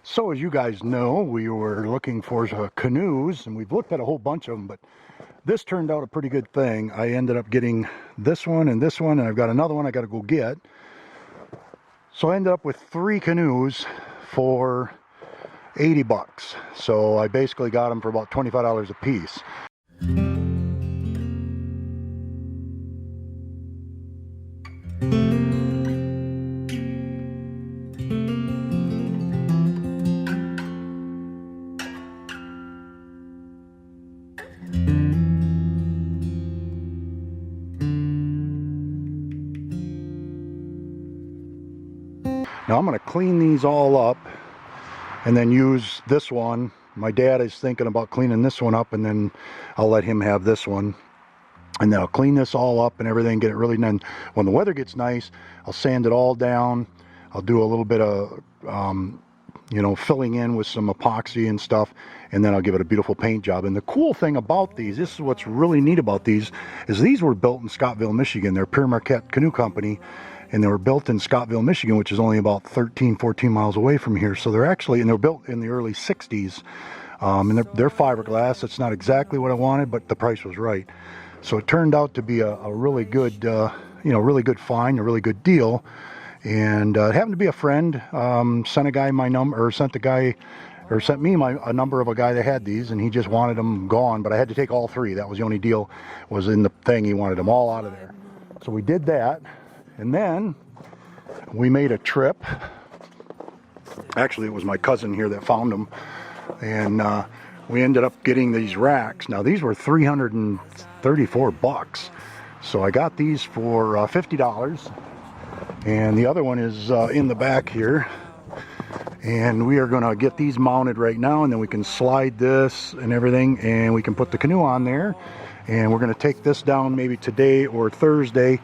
So as you guys know, we were looking for canoes, and we've looked at a whole bunch of them, but this turned out a pretty good thing. I ended up getting this one, and I've got another one I got to go get. So I ended up with 3 canoes for 80 bucks. So I basically got them for about $25 a piece. Now I'm going to clean these all up and then use this one. My dad is thinking about cleaning this one up, and then I'll let him have this one. And then I'll clean this all up and everything, get it really done. When the weather gets nice, I'll sand it all down. I'll do a little bit of, filling in with some epoxy and stuff, and then I'll give it a beautiful paint job. And the cool thing about these, this is what's really neat about these, is these were built in Scottsville, Michigan. They're Pierre Marquette Canoe Company, and they were built in Scottsville, Michigan, which is only about 13-14 miles away from here. So they're actually, and they were built in the early 60s, and they're fiberglass. It's not exactly what I wanted, but the price was right. So it turned out to be a really good, really good find, a really good deal. And it happened to be a friend sent a guy my number, or sent me a number of a guy that had these, and he just wanted them gone. But I had to take all 3. That was the only deal was in the thing. He wanted them all out of there. So we did that, and then we made a trip. Actually, it was my cousin here that found them, and we ended up getting these racks. Now these were $334, so I got these for $50, and the other one is in the back here, and we are going to get these mounted right now, and then we can slide this and everything, and we can put the canoe on there, and we're going to take this down maybe today or Thursday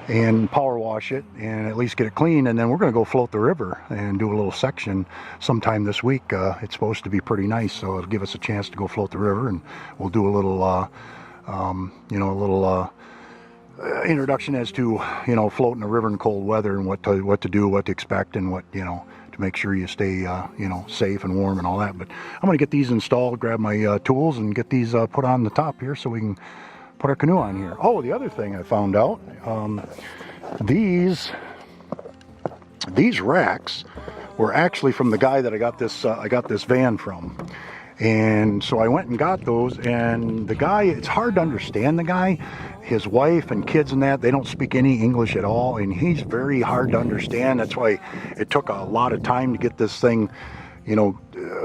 and power wash it and at least get it clean, and then we're going to go float the river and do a little section sometime this week. It's supposed to be pretty nice, so it'll give us a chance to go float the river, and we'll do a little introduction as to floating the river in cold weather, and what to do, what to expect, and what to make sure you stay safe and warm and all that. But I'm going to get these installed, grab my tools, and get these put on the top here so we can put our canoe on here. Oh, the other thing I found out, these racks were actually from the guy that I got this van from. And so I went and got those, and the guy, it's hard to understand the guy. His wife and kids and that, they don't speak any English at all, and he's very hard to understand. That's why it took a lot of time to get this thing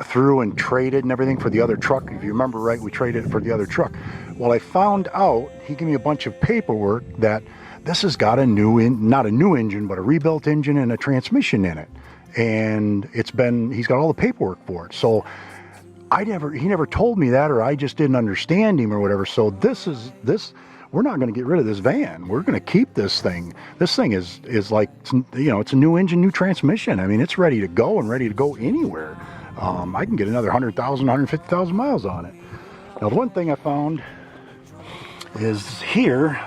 through and traded and everything for the other truck. If you remember right, we traded it for the other truck. Well, I found out, he gave me a bunch of paperwork that this has got not a new engine, but a rebuilt engine and a transmission in it. And he's got all the paperwork for it. So he never told me that, or I just didn't understand him or whatever. So we're not going to get rid of this van. We're going to keep this thing. This thing is like, it's a new engine, new transmission. I mean, it's ready to go and ready to go anywhere. I can get another 100,000, 150,000 miles on it. Now, the one thing I found is here,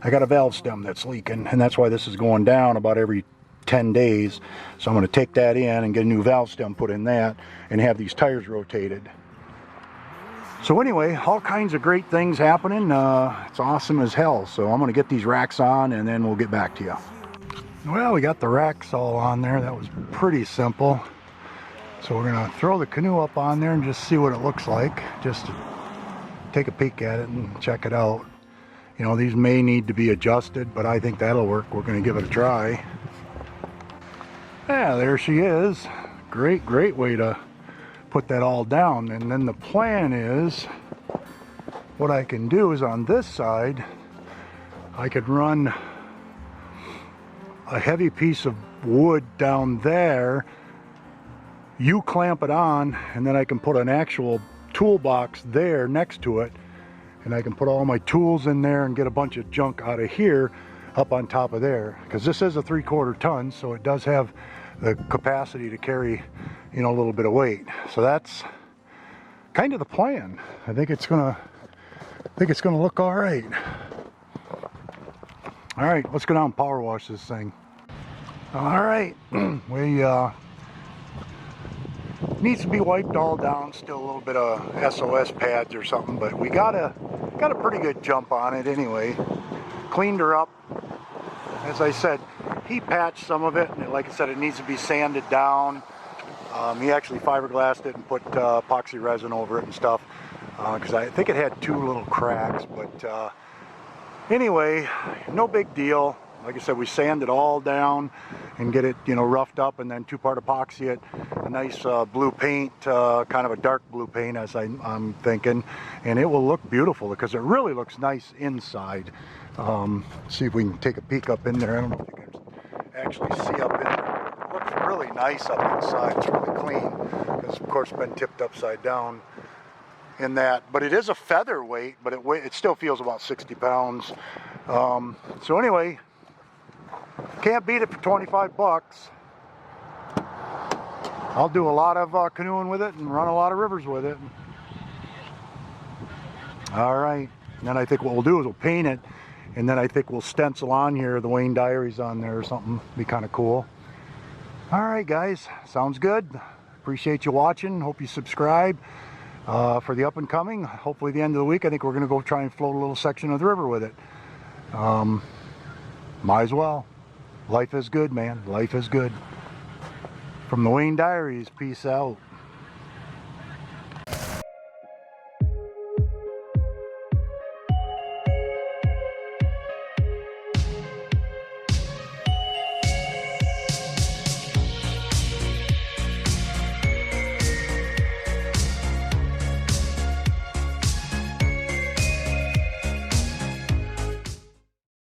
I got a valve stem that's leaking, and that's why this is going down about every 10 days. So I'm going to take that in and get a new valve stem put in that, and have these tires rotated. So anyway, all kinds of great things happening. It's awesome as hell. So I'm going to get these racks on, and then we'll get back to you. Well, we got the racks all on there. That was pretty simple. So we're going to throw the canoe up on there and just see what it looks like. Just to take a peek at it and check it out. These may need to be adjusted, but I think that'll work. We're going to give it a try. Yeah, there she is. Great way to put that all down. And then the plan is, what I can do is on this side, I could run a heavy piece of wood down there, you clamp it on, and then I can put an actual toolbox there next to it, and I can put all my tools in there and get a bunch of junk out of here up on top of there, because this is a 3/4 ton, so it does have the capacity to carry a little bit of weight. So that's kind of the plan. I think it's gonna look all right. All right, let's go down and power wash this thing. All right, we Needs to be wiped all down. Still a little bit of SOS pads or something, but we got a pretty good jump on it anyway. Cleaned her up. As I said, he patched some of it, and like I said, it needs to be sanded down. He actually fiberglassed it and put epoxy resin over it and stuff, because I think it had 2 little cracks, but anyway, no big deal. Like I said, we sand it all down and get it, you know, roughed up, and then 2-part epoxy it. A nice blue paint, kind of a dark blue paint, as I'm thinking, and it will look beautiful because it really looks nice inside. See if we can take a peek up in there. I don't know if you can actually see up in there. It looks really nice up inside. It's really clean because, of course, it's been tipped upside down in that. But it is a featherweight, but it still feels about 60 pounds. So anyway, can't beat it for 25 bucks. I'll do a lot of canoeing with it and run a lot of rivers with it. All right, and then I think what we'll do is we'll paint it, and then I think we'll stencil on here the Wayne Diaries on there or something. Be kind of cool. All right, guys, sounds good. Appreciate you watching. Hope you subscribe for the up and coming. Hopefully the end of the week, I think we're going to go try and float a little section of the river with it. Might as well. Life is good, man. Life is good. From the Wayne Diaries, peace out.